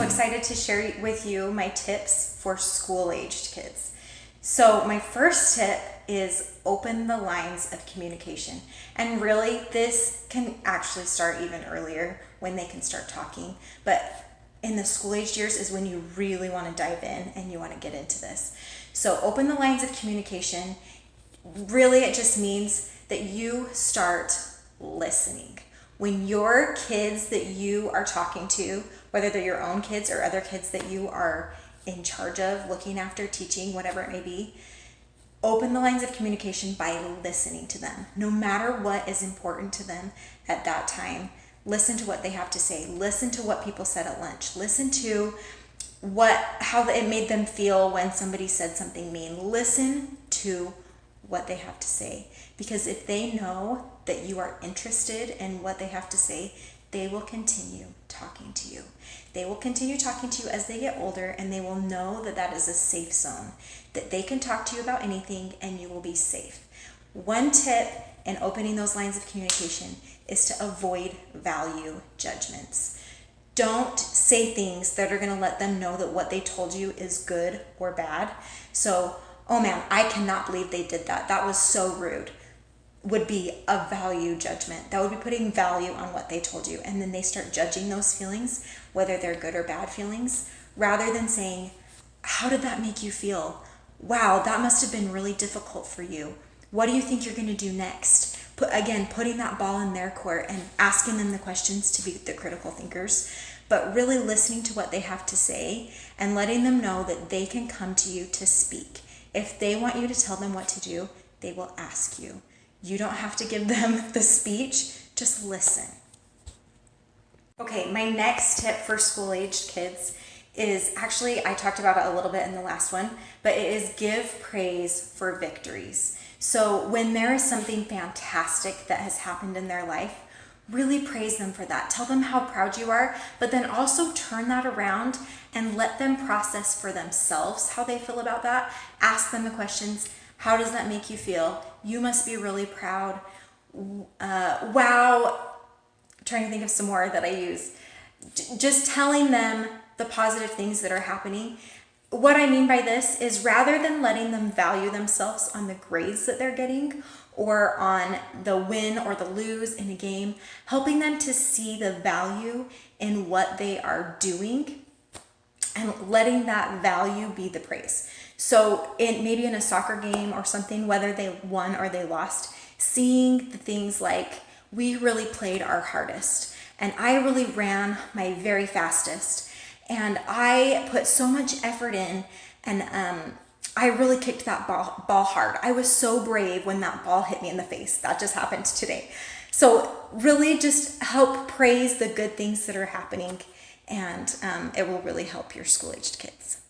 excited to share with you my tips for school-aged kids. So my first tip is open the lines of communication. And really, this can actually start even earlier when they can start talking. But in the school-aged years is when you really want to dive in and you want to get into this. So open the lines of communication. Really, it just means that you start listening. When your kids that you are talking to, whether they're your own kids or other kids that you are in charge of, looking after, teaching, whatever it may be, open the lines of communication by listening to them. No matter what is important to them at that time, listen to what they have to say. Listen to what people said at lunch. Listen to how it made them feel when somebody said something mean. Listen to what they have to say, because if they know that you are interested in what they have to say, they will continue talking to you. They will continue talking to you as they get older, and they will know that that is a safe zone, that they can talk to you about anything and you will be safe. One tip in opening those lines of communication is to avoid value judgments. Don't say things that are going to let them know that what they told you is good or bad. So, oh man, I cannot believe they did that. That was so rude. Would be a value judgment. That would be putting value on what they told you. And then they start judging those feelings, whether they're good or bad feelings, rather than saying, how did that make you feel? Wow, that must have been really difficult for you. What do you think you're going to do next? Putting that ball in their court and asking them the questions to be the critical thinkers, but really listening to what they have to say and letting them know that they can come to you to speak. If they want you to tell them what to do, they will ask you. You don't have to give them the speech, just listen. Okay, my next tip for school-aged kids is actually, I talked about it a little bit in the last one, but it is give praise for victories. So when there is something fantastic that has happened in their life, really praise them for that. Tell them how proud you are, but then also turn that around and let them process for themselves how they feel about that. Ask them the questions. How does that make you feel? You must be really proud. Wow. I'm trying to think of some more that I use. Just telling them the positive things that are happening. What I mean by this is rather than letting them value themselves on the grades that they're getting or on the win or the lose in a game, helping them to see the value in what they are doing and letting that value be the praise. So maybe in a soccer game or something, whether they won or they lost, seeing the things like, we really played our hardest and I really ran my very fastest and I put so much effort in and I really kicked that ball hard. I was so brave when that ball hit me in the face. That just happened today. So really just help praise the good things that are happening, and it will really help your school-aged kids.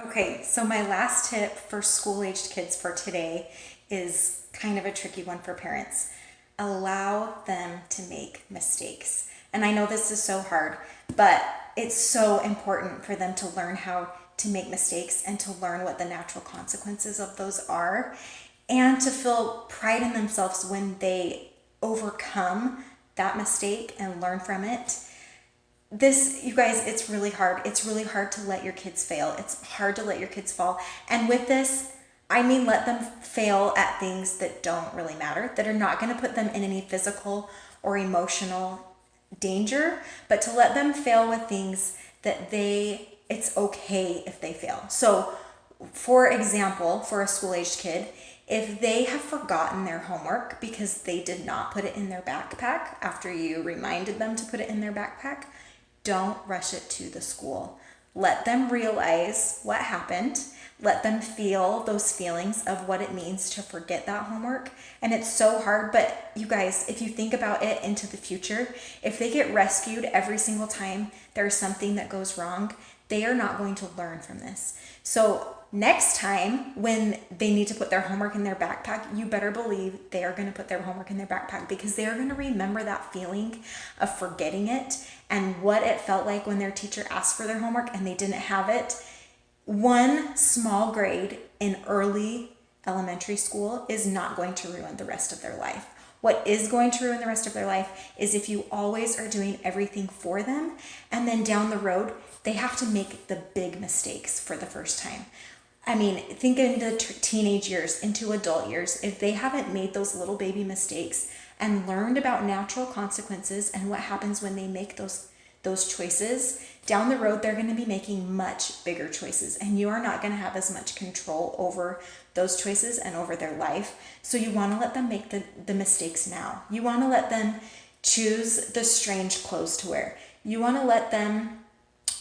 Okay, so my last tip for school-aged kids for today is kind of a tricky one for parents. Allow them to make mistakes. And I know this is so hard, but it's so important for them to learn how to make mistakes and to learn what the natural consequences of those are, and to feel pride in themselves when they overcome that mistake and learn from it. This, you guys, it's really hard. It's really hard to let your kids fail. It's hard to let your kids fall. And with this, I mean, let them fail at things that don't really matter, that are not going to put them in any physical or emotional danger, but to let them fail with things that it's okay if they fail. So, for example, for a school-aged kid, if they have forgotten their homework because they did not put it in their backpack after you reminded them to put it in their backpack, don't rush it to the school. Let them realize what happened. Let them feel those feelings of what it means to forget that homework. And it's so hard, but you guys, if you think about it into the future, if they get rescued every single time there's something that goes wrong, they are not going to learn from this. So next time when they need to put their homework in their backpack, you better believe they are going to put their homework in their backpack, because they are going to remember that feeling of forgetting it and what it felt like when their teacher asked for their homework and they didn't have it. One small grade in early elementary school is not going to ruin the rest of their life. What is going to ruin the rest of their life is if you always are doing everything for them, and then down the road, they have to make the big mistakes for the first time. I mean, think into teenage years, into adult years. If they haven't made those little baby mistakes and learned about natural consequences and what happens when they make those choices, down the road, they're going to be making much bigger choices, and you are not going to have as much control over those choices and over their life. So you want to let them make the mistakes now. You want to let them choose the strange clothes to wear. You want to let them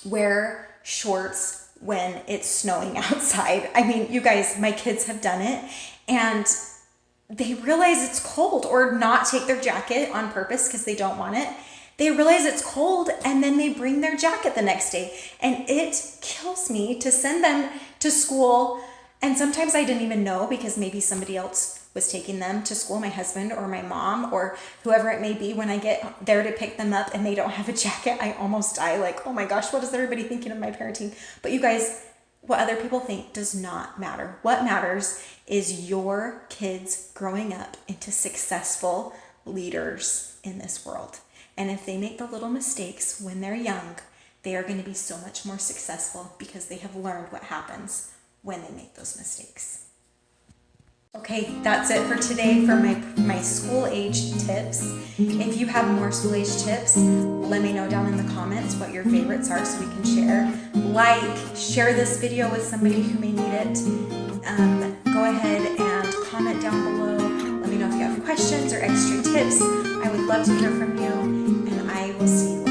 wear shorts when it's snowing outside. I mean, you guys, my kids have done it, and they realize it's cold, or not take their jacket on purpose because they don't want it. They realize it's cold, and then they bring their jacket the next day. And it kills me to send them to school. And sometimes I didn't even know, because maybe somebody else was taking them to school, my husband or my mom or whoever it may be. When I get there to pick them up and they don't have a jacket, I almost die. Like, oh my gosh, what is everybody thinking of my parenting? But you guys, what other people think does not matter. What matters is your kids growing up into successful leaders in this world. And if they make the little mistakes when they're young, they are going to be so much more successful because they have learned what happens when they make those mistakes. Okay, that's it for today for my school age tips. If you have more school age tips, let me know down in the comments what your favorites are so we can share. Share this video with somebody who may need it. Go ahead and comment down below. Let me know if you have questions or extra tips. I would love to hear from you, and I will see you later.